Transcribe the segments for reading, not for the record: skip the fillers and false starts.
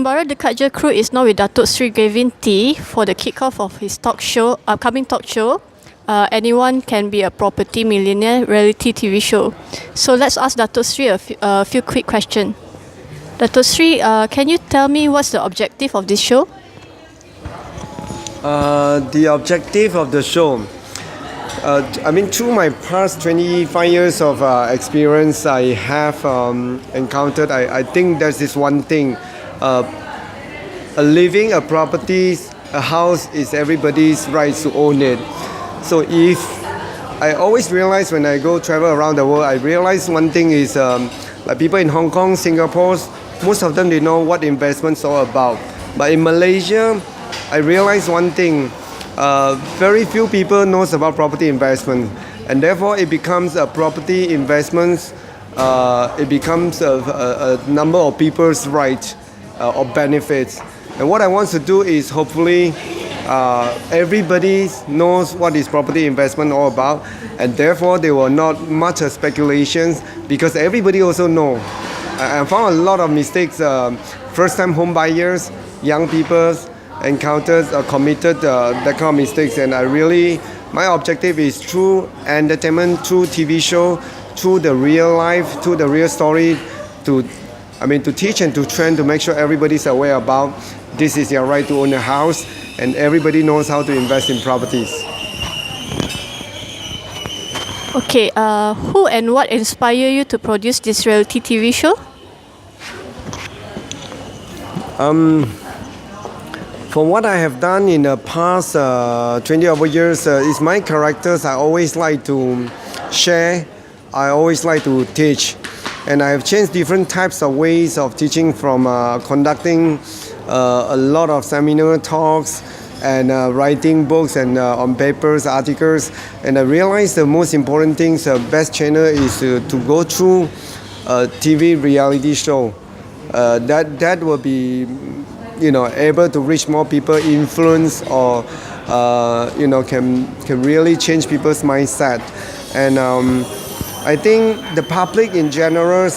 Sembara Dekat crew is now with Dato Sri Gavin T for the kickoff of his upcoming talk show. Anyone Can Be a Property Millionaire reality TV show. So let's ask Dato Sri a few quick questions. Dato Sri, can you tell me what's the objective of this show? The objective of the show, through my past 25 years of experience, I have encountered, I think there's this one thing. Living a property, a house is everybody's right to own it. So if I always realize when I go travel around the world, I realize one thing is like people in Hong Kong, Singapore, most of them, they know what investment's all about. But in Malaysia, I realized one thing, very few people knows about property investment, and therefore it becomes a property investments, it becomes a number of people's rights or benefits. And what I want to do is hopefully everybody knows what is property investment all about, and therefore there were not much speculations because everybody also know. I found a lot of mistakes, first-time home buyers, young people encountered or committed that kind of mistakes, and my objective is through entertainment, through TV show, through the real life, through the real story, to teach and to train to make sure everybody's aware about this is your right to own a house, and everybody knows how to invest in properties. Okay, who and what inspired you to produce this reality TV show? From what I have done in the past 20 over years, is my characters. I always like to share. I always like to teach. And I have changed different types of ways of teaching, from conducting a lot of seminar talks and writing books and on papers, articles. And I realized the most important thing, the best channel is to go through a TV reality show. That will be able to reach more people, influence, or can really change people's mindset. And I think the public in general,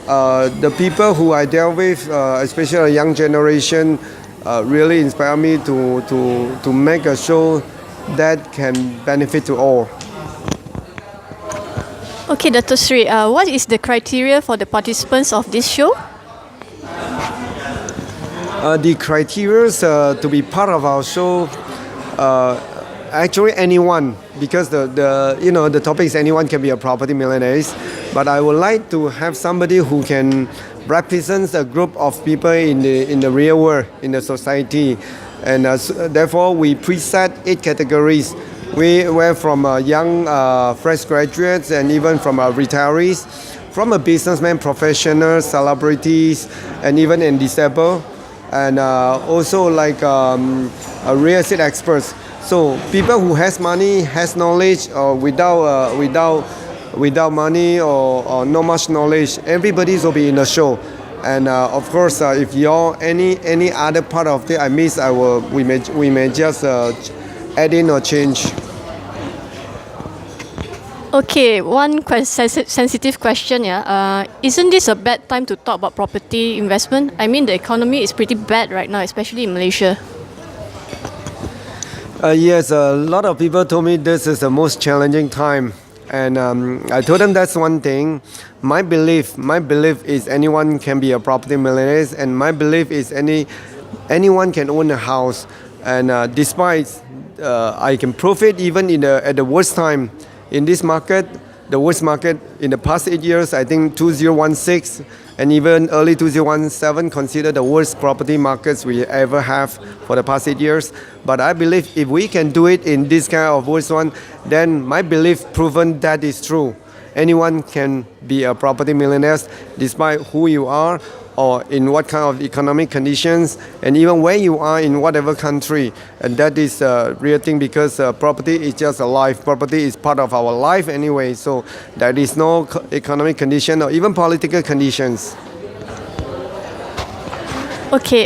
the people who I deal with, especially a young generation, really inspire me to make a show that can benefit to all. Okay, Dato Sri, what is the criteria for the participants of this show? The criteria to be part of our show, actually anyone, because the topic is anyone can be a property millionaire. But I would like to have somebody who can represent a group of people in the real world, in the society, and therefore we preset 8 categories. We were from young fresh graduates and even from retirees, from a businessman, professionals, celebrities, and even in disabled. And also like real estate experts. So people who has money, has knowledge, or without money or not much knowledge, everybody will be in the show. And of course, if you're any other part of it I miss, we may just add in or change. Okay, one sensitive question. Isn't this a bad time to talk about property investment? I mean, the economy is pretty bad right now, especially in Malaysia. Yes, a lot of people told me this is the most challenging time, and I told them that's one thing. My belief is anyone can be a property millionaire, and my belief is anyone can own a house. And despite I can prove it even at the worst time. In this market, the worst market in the past 8 years, I think 2016 and even early 2017 considered the worst property markets we ever have for the past 8 years. But I believe if we can do it in this kind of worst one, then my belief proven that is true. Anyone can be a property millionaire despite who you are or in what kind of economic conditions, and even where you are in whatever country. And that is a real thing, because property is just a life. Property is part of our life anyway, so there is no economic condition or even political conditions. Okay,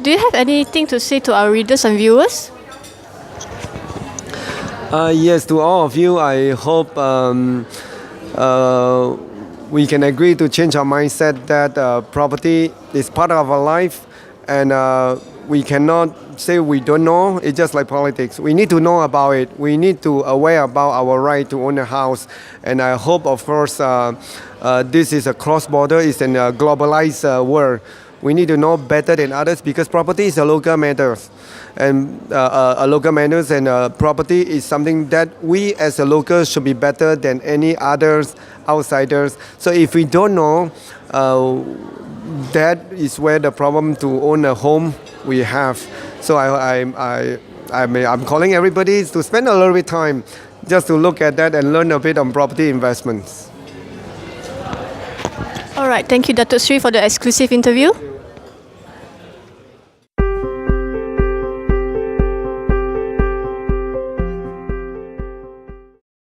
do you have anything to say to our readers and viewers? Yes, to all of you, I hope we can agree to change our mindset that property is part of our life, and we cannot say we don't know. It's just like politics. We need to know about it. We need to aware about our right to own a house. And I hope, of course, this is a cross-border, it's in a globalized world. We need to know better than others because property is a local matter. And a local matters and property is something that we as a local should be better than any others outsiders. So if we don't know, that is where the problem to own a home we have. So I'm calling everybody to spend a little bit time just to look at that and learn a bit on property investments. All right, thank you, Dato Sri, for the exclusive interview.